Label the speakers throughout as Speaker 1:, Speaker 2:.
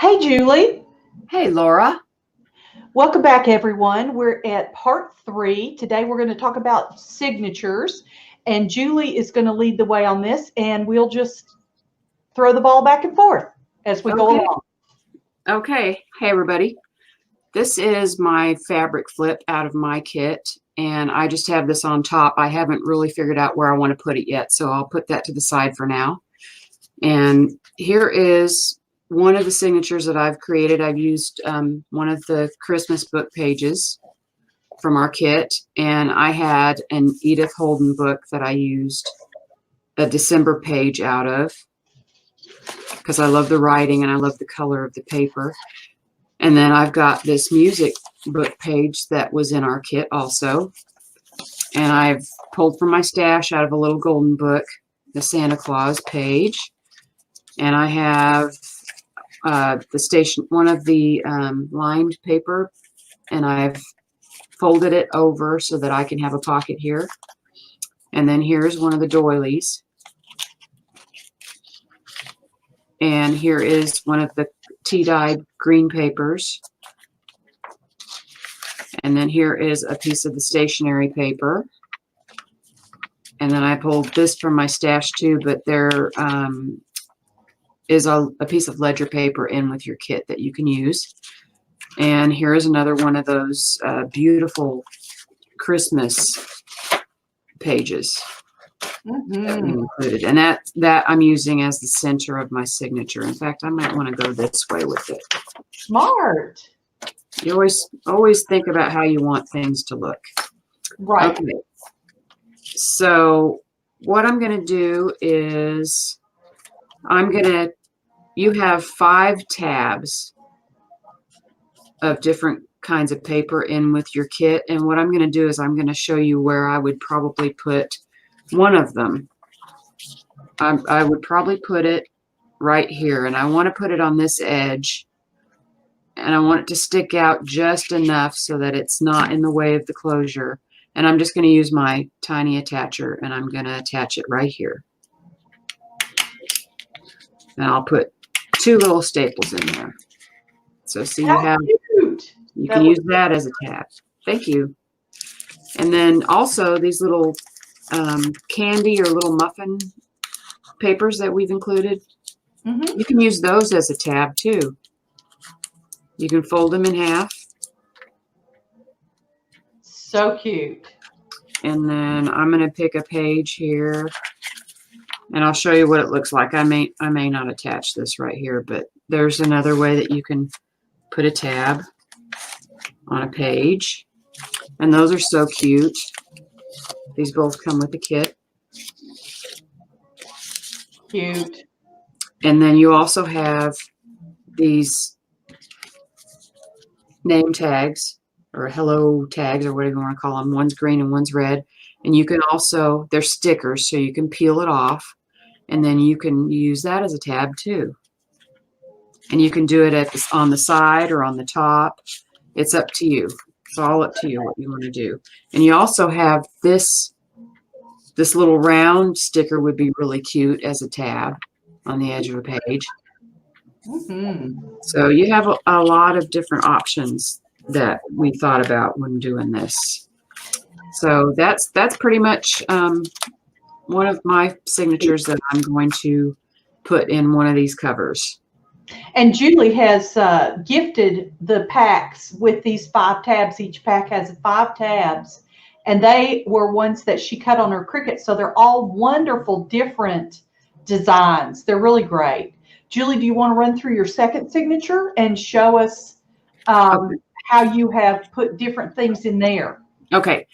Speaker 1: Hey, Julie.
Speaker 2: Hey, Laura.
Speaker 1: Welcome back, everyone. We're at part 3. Today, we're going to talk about signatures, and Julie is going to lead the way on this, and we'll just throw the ball back and forth as we go
Speaker 2: Okay.
Speaker 1: along.
Speaker 2: Okay. Hey, everybody. This is my fabric flip out of my kit, and I just have this on top. I haven't really figured out where I want to put it yet, so I'll put that to the side for now. And here is one of the signatures that I've created. I've used one of the Christmas book pages from our kit, and I had an Edith Holden book that I used a December page out of because I love the writing and I love the color of the paper. And then I've got this music book page that was in our kit also. And I've pulled from my stash out of a little golden book, the Santa Claus page. And I have one of the lined paper, and I've folded it over so that I can have a pocket here. And then here's one of the doilies. And here is one of the tea-dyed green papers. And then here is a piece of the stationery paper. And then I pulled this from my stash too, but there is a piece of ledger paper in with your kit that you can use. And here is another one of those beautiful Christmas pages that we included. And that I'm using as the center of my signature. In fact, I might want to go this way with it.
Speaker 1: Smart.
Speaker 2: You always think about how you want things to look.
Speaker 1: Right.
Speaker 2: Okay. So what I'm going to do is you have 5 tabs of different kinds of paper in with your kit. And what I'm going to do is I'm going to show you where I would probably put one of them. I would probably put it right here, and I want to put it on this edge, and I want it to stick out just enough so that it's not in the way of the closure. And I'm just going to use my tiny attacher, and I'm going to attach it right here. And I'll put 2 little staples in there. So see, you can use that as a tab. Thank you. And then also these little candy or little muffin papers that we've included. You can use those as a tab too. You can fold them in half.
Speaker 1: So cute.
Speaker 2: And then I'm going to pick a page here, and I'll show you what it looks like. I may not attach this right here, but there's another way that you can put a tab on a page. And those are so cute. These both come with the kit.
Speaker 1: Cute.
Speaker 2: And then you also have these name tags or hello tags or whatever you want to call them. One's green and one's red. And you can also, they're stickers, so you can peel it off. And then you can use that as a tab too. And you can do it on the side or on the top. It's up to you. It's all up to you what you want to do. And you also have this little round sticker would be really cute as a tab on the edge of a page. So you have a lot of different options that we thought about when doing this. So that's pretty much one of my signatures that I'm going to put in one of these covers.
Speaker 1: And Julie has gifted the packs with these 5 tabs. Each pack has 5 tabs, and they were ones that she cut on her Cricut. So they're all wonderful, different designs. They're really great. Julie, do you want to run through your second signature and show us how you have put different things in there?
Speaker 2: Okay.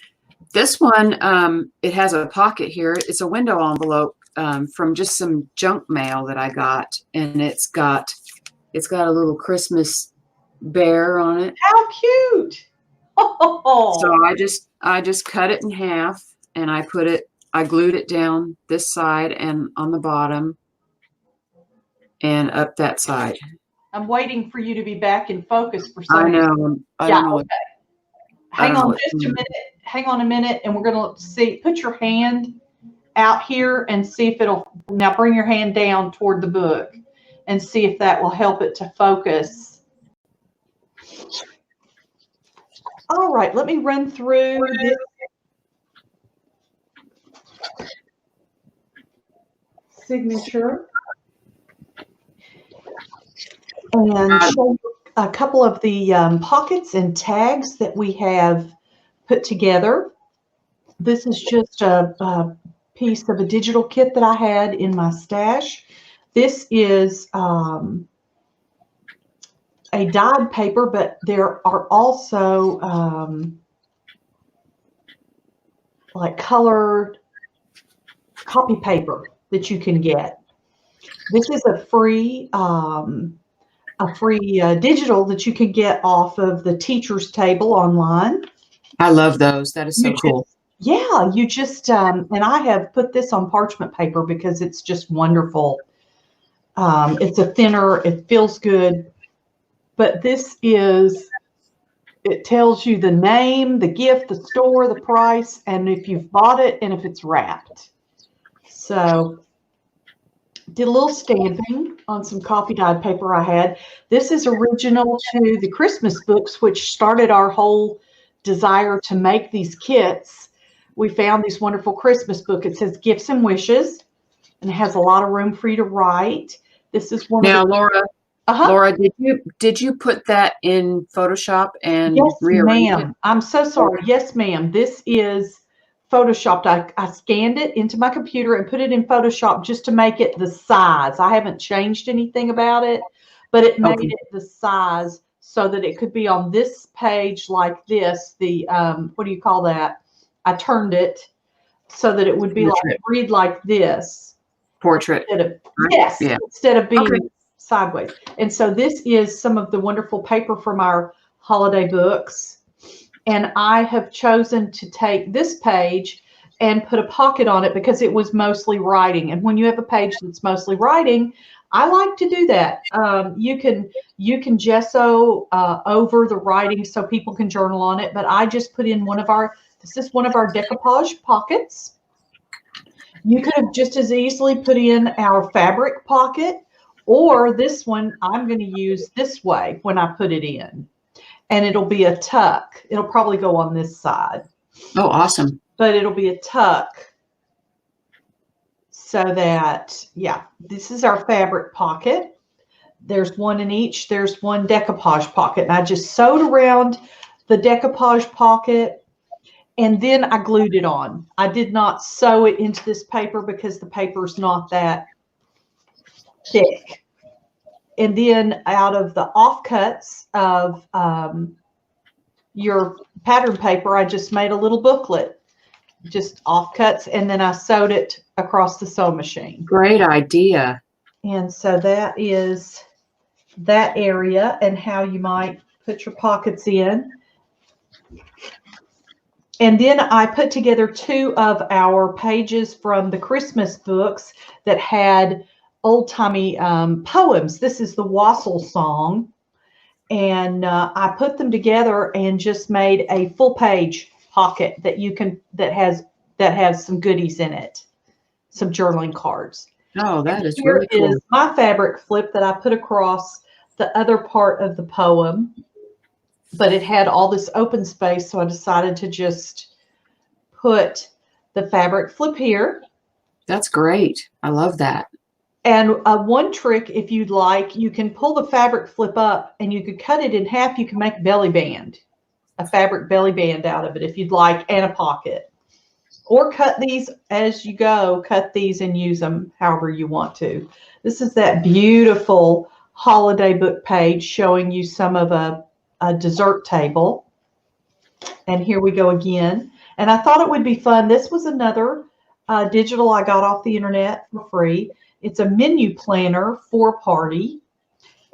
Speaker 2: This one, it has a pocket here. It's a window envelope from just some junk mail that I got, and it's got a little Christmas bear on it.
Speaker 1: How cute! Oh.
Speaker 2: So I just cut it in half, and I glued it down this side and on the bottom and up that side.
Speaker 1: I'm waiting for you to be back in focus for some
Speaker 2: I know.
Speaker 1: reason.
Speaker 2: I don't know.
Speaker 1: Okay. Hang on just a minute. Hang on a minute, and we're going to see. Put your hand out here and see if it'll. Now bring your hand down toward the book. and see if that will help it to focus. All right, let me run through this signature and show you a couple of the pockets and tags that we have put together. This is just a piece of a digital kit that I had in my stash. This is a dyed paper, but there are also like colored copy paper that you can get. This is a free digital that you can get off of the teacher's table online.
Speaker 2: I love those. That is so cool.
Speaker 1: Yeah, you just and I have put this on parchment paper because it's just wonderful. It's a thinner, it feels good, but this is, it tells you the name, the gift, the store, the price, and if you've bought it and if it's wrapped. So did a little stamping on some coffee dyed paper I had. This is original to the Christmas books, which started our whole desire to make these kits. We found this wonderful Christmas book. It says Gifts and Wishes, and it has a lot of room for you to write. This is one
Speaker 2: now,
Speaker 1: of the,
Speaker 2: Laura. Laura, did you put that in Photoshop and rearrange it?
Speaker 1: I'm so sorry. Yes, ma'am. This is Photoshopped. I scanned it into my computer and put it in Photoshop just to make it the size. I haven't changed anything about it, but it made it the size so that it could be on this page like this. The what do you call that? I turned it so that it would be like read like this.
Speaker 2: Portrait.
Speaker 1: Instead of being sideways. And so this is some of the wonderful paper from our holiday books. And I have chosen to take this page and put a pocket on it because it was mostly writing. And when you have a page that's mostly writing, I like to do that. You can gesso over the writing so people can journal on it. But I just put in this is one of our decoupage pockets. You could have just as easily put in our fabric pocket, or this one I'm going to use this way when I put it in. And it'll be a tuck. It'll probably go on this side.
Speaker 2: Oh, awesome.
Speaker 1: But it'll be a tuck so that, yeah, this is our fabric pocket. There's one in each. There's one decoupage pocket. And I just sewed around the decoupage pocket, and then I glued it on. I did not sew it into this paper because the paper's not that thick. And then out of the offcuts of your pattern paper, I just made a little booklet, just offcuts, and then I sewed it across the sewing machine.
Speaker 2: Great idea.
Speaker 1: And so that is that area and how you might put your pockets in. And then I put together two of our pages from the Christmas books that had old-timey poems. This is the Wassail Song, and I put them together and just made a full page pocket that you can that has some goodies in it, some journaling cards.
Speaker 2: Oh, that is really cool.
Speaker 1: Here is my fabric flip that I put across the other part of the poem, but it had all this open space, so I decided to just put the fabric flip here.
Speaker 2: That's great. I love that.
Speaker 1: And one trick, if you'd like, you can pull the fabric flip up and you could cut it in half. You can make a belly band, a fabric belly band out of it if you'd like, and a pocket. Or cut these as you go, cut these and use them however you want to. This is that beautiful holiday book page showing you some of a dessert table. And here we go again. And I thought it would be fun. This was another digital I got off the internet for free. It's a menu planner for party,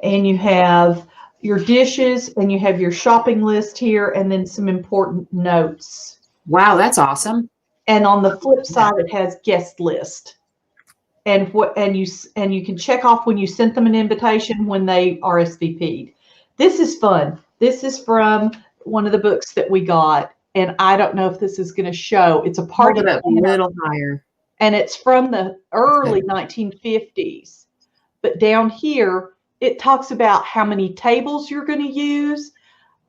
Speaker 1: and you have your dishes and you have your shopping list here and then some important notes.
Speaker 2: Wow, that's awesome.
Speaker 1: And on the flip side, it has guest list. And you can check off when you sent them an invitation when they RSVP'd. This is fun. This is from one of the books that we got, and I don't know if this is going to show. It's a party
Speaker 2: a little higher.
Speaker 1: And it's from the early 1950s. But down here, it talks about how many tables you're going to use,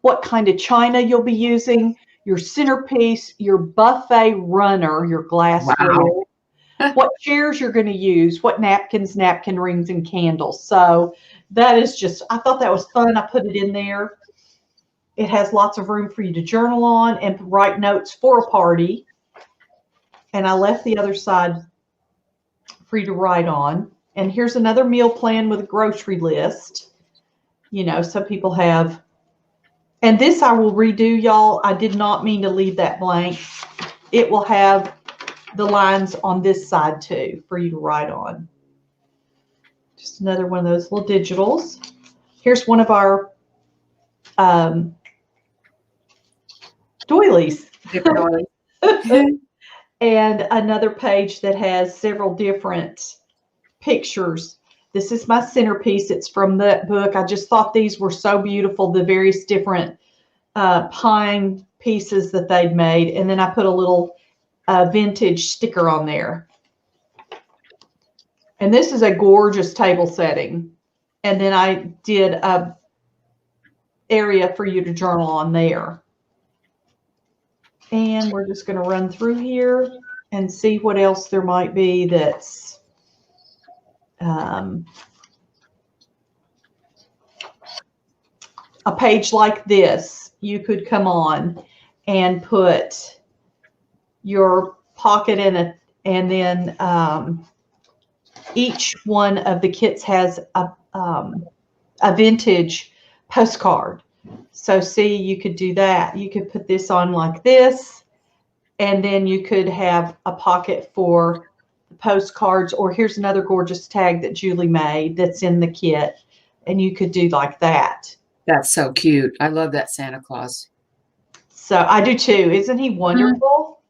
Speaker 1: what kind of china you'll be using, your centerpiece, your buffet runner, your glassware,
Speaker 2: Wow.
Speaker 1: what chairs you're going to use, what napkins, napkin rings, and candles. So that is just, I thought that was fun. I put it in there. It has lots of room for you to journal on and write notes for a party. And I left the other side for you to write on. And here's another meal plan with a grocery list. You know, some people have, and this I will redo, y'all. I did not mean to leave that blank. It will have the lines on this side too for you to write on. Just another one of those little digitals. Here's one of our doilies. And another page that has several different pictures. This is my centerpiece. It's from that book. I just thought these were so beautiful, the various different pine pieces that they'd made. And then I put a little vintage sticker on there. And this is a gorgeous table setting. And then I did a area for you to journal on there. And we're just going to run through here and see what else there might be that's a page like this. You could come on and put your pocket in it, and then each one of the kits has a vintage postcard. So see, you could do that. You could put this on like this, and then you could have a pocket for the postcards. Or here's another gorgeous tag that Julie made that's in the kit, and you could do like that.
Speaker 2: That's so cute. I love that Santa Claus.
Speaker 1: So I do too. Isn't he wonderful?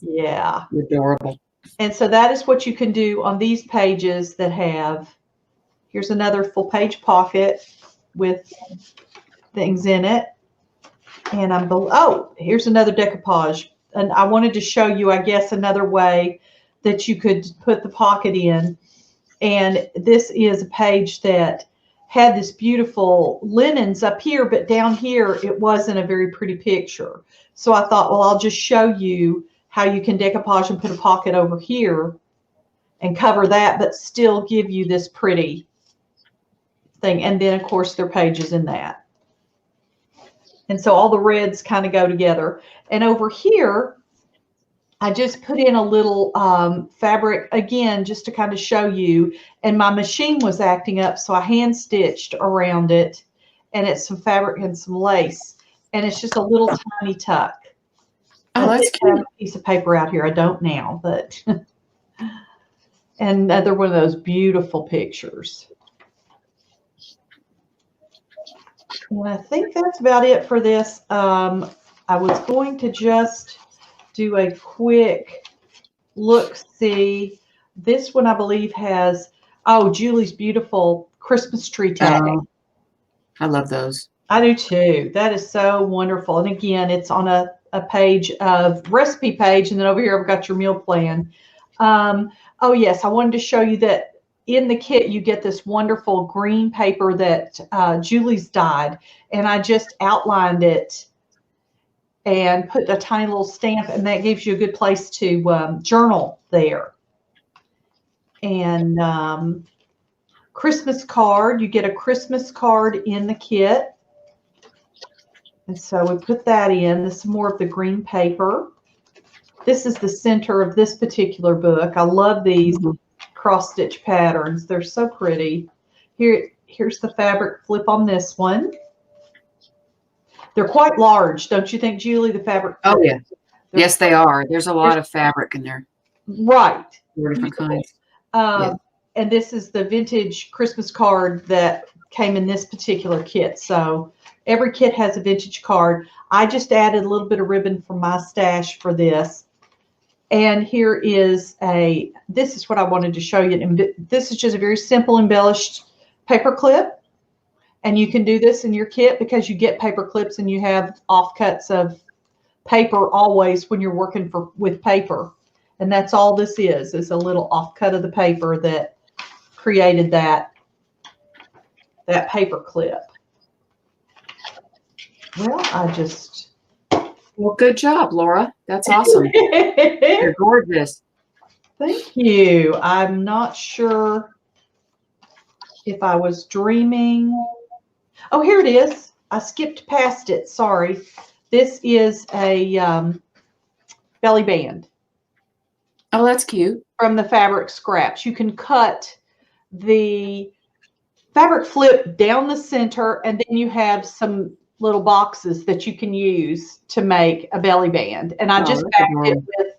Speaker 1: Yeah.
Speaker 2: Adorable.
Speaker 1: And so that is what you can do on these pages that have, here's another full page pocket with things in it. And here's another decoupage. And I wanted to show you, I guess, another way that you could put the pocket in. And this is a page that had this beautiful linens up here, but down here it wasn't a very pretty picture. So I thought, well, I'll just show you how you can decoupage and put a pocket over here and cover that, but still give you this pretty thing. And then, of course, there are pages in that. And so all the reds kind of go together. And over here, I just put in a little fabric, again, just to kind of show you. And my machine was acting up, so I hand stitched around it. And it's some fabric and some lace. And it's just a little tiny tuck.
Speaker 2: Oh, that's cute.
Speaker 1: I have a piece of paper out here. I don't now, but and another one of those beautiful pictures. And I think that's about it for this. I was going to just do a quick look-see. This one, I believe, has, Julie's beautiful Christmas tree tag.
Speaker 2: I love those.
Speaker 1: I do too. That is so wonderful. And again, it's on a page of recipe page, and then over here I've got your meal plan. Oh yes, I wanted to show you that in the kit you get this wonderful green paper that Julie's dyed, and I just outlined it and put a tiny little stamp, and that gives you a good place to journal there. And Christmas card, you get a Christmas card in the kit. And so we put that in. This is more of the green paper. This is the center of this particular book. I love these cross-stitch patterns. They're so pretty. Here's the fabric flip on this one. They're quite large, don't you think, Julie, the fabric flip?
Speaker 2: Oh, yeah. Yes, they are. There's a lot of fabric in there.
Speaker 1: Right.
Speaker 2: 4 different kinds.
Speaker 1: Yeah. And this is the vintage Christmas card that came in this particular kit. So every kit has a vintage card. I just added a little bit of ribbon from my stash for this. And here is this is what I wanted to show you. This is just a very simple embellished paper clip. And you can do this in your kit because you get paper clips and you have offcuts of paper always when you're working with paper. And that's all this is a little offcut of the paper that created that that paper clip. Well,
Speaker 2: Well, good job, Laura. That's awesome. You're gorgeous.
Speaker 1: Thank you. I'm not sure if I was dreaming. Oh, here it is. I skipped past it. Sorry. This is a belly band.
Speaker 2: Oh, that's cute.
Speaker 1: From the fabric scraps. You can cut the fabric flip down the center, and then you have some little boxes that you can use to make a belly band. And I just backed it with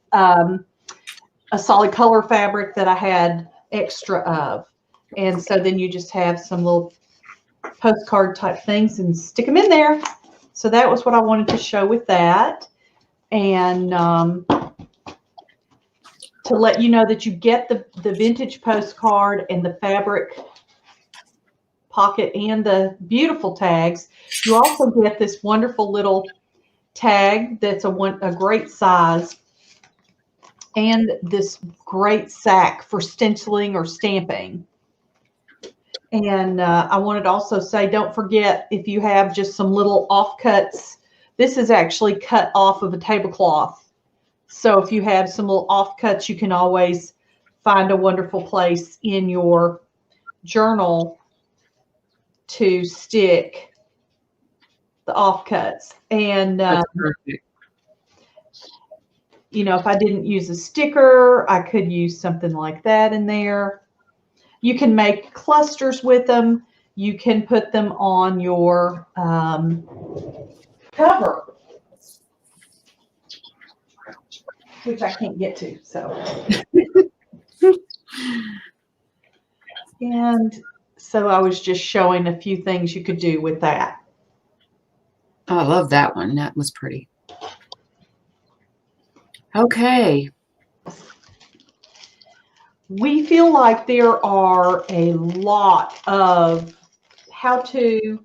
Speaker 1: a solid color fabric that I had extra of. And so then you just have some little postcard type things and stick them in there. So that was what I wanted to show with that. And to let you know that you get the vintage postcard and the fabric pocket and the beautiful tags. You also get this wonderful little tag that's a great size, and this great sack for stenciling or stamping. And I wanted to also say, don't forget, if you have just some little offcuts, this is actually cut off of a tablecloth. So if you have some little offcuts, you can always find a wonderful place in your journal to stick the offcuts. And, you know, if I didn't use a sticker, I could use something like that in there. You can make clusters with them. You can put them on your cover, which I can't get to. So, and so I was just showing a few things you could do with that.
Speaker 2: Oh, I love that one. That was pretty. Okay.
Speaker 1: We feel like there are a lot of how-to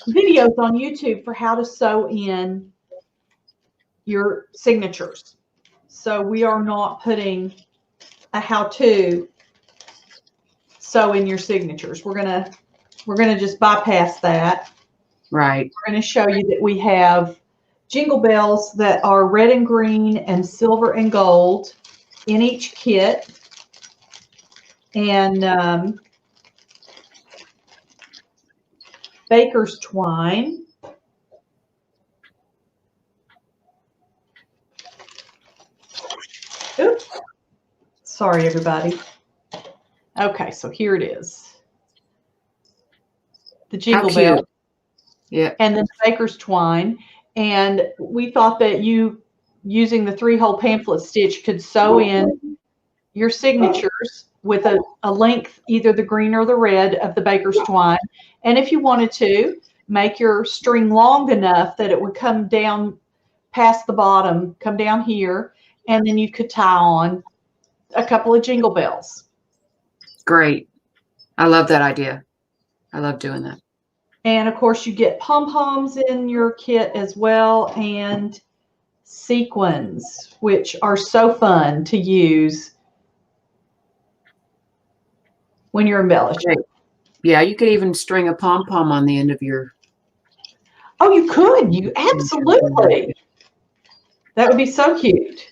Speaker 1: videos on YouTube for how to sew in your signatures. So we are not putting a how-to sew in your signatures. We're gonna just bypass that.
Speaker 2: Right.
Speaker 1: We're going to show you that we have jingle bells that are red and green and silver and gold in each kit. And baker's twine. Oops. Sorry, everybody. Okay, so here it is. The jingle bell.
Speaker 2: Yeah.
Speaker 1: And then the baker's twine. And we thought that you, using the 3-hole pamphlet stitch, could sew in your signatures with a length, either the green or the red of the baker's twine. And if you wanted to, make your string long enough that it would come down past the bottom, come down here, and then you could tie on a couple of jingle bells.
Speaker 2: Great. I love that idea. I love doing that.
Speaker 1: And of course you get pom-poms in your kit as well, and sequins, which are so fun to use when you're embellishing.
Speaker 2: Yeah, you could even string a pom-pom on the end of your...
Speaker 1: Oh, you could. You absolutely. That would be so cute.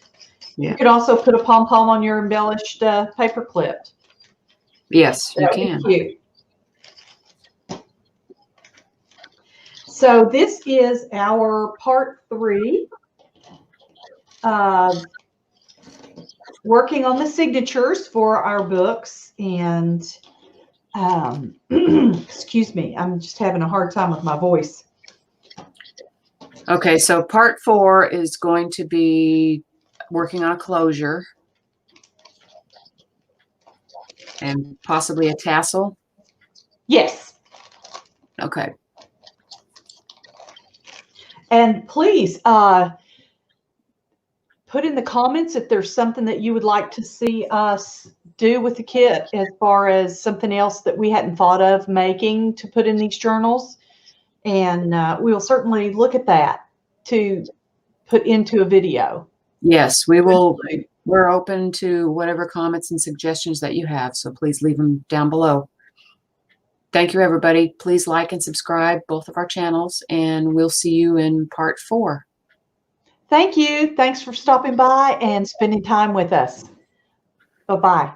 Speaker 1: Yeah. You could also put a pom-pom on your embellished paper clip.
Speaker 2: Yes, you can.
Speaker 1: Cute. So this is our part 3 of working on the signatures for our books. And excuse me, I'm just having a hard time with my voice.
Speaker 2: Okay, so part 4 is going to be working on a closure and possibly a tassel.
Speaker 1: Yes.
Speaker 2: Okay.
Speaker 1: And please put in the comments if there's something that you would like to see us do with the kit, as far as something else that we hadn't thought of making to put in these journals. And we'll certainly look at that to put into a video.
Speaker 2: Yes, we will. We're open to whatever comments and suggestions that you have, so please leave them down below. Thank you, everybody. Please like and subscribe both of our channels, and we'll see you in part 4.
Speaker 1: Thank you. Thanks for stopping by and spending time with us. Bye-bye.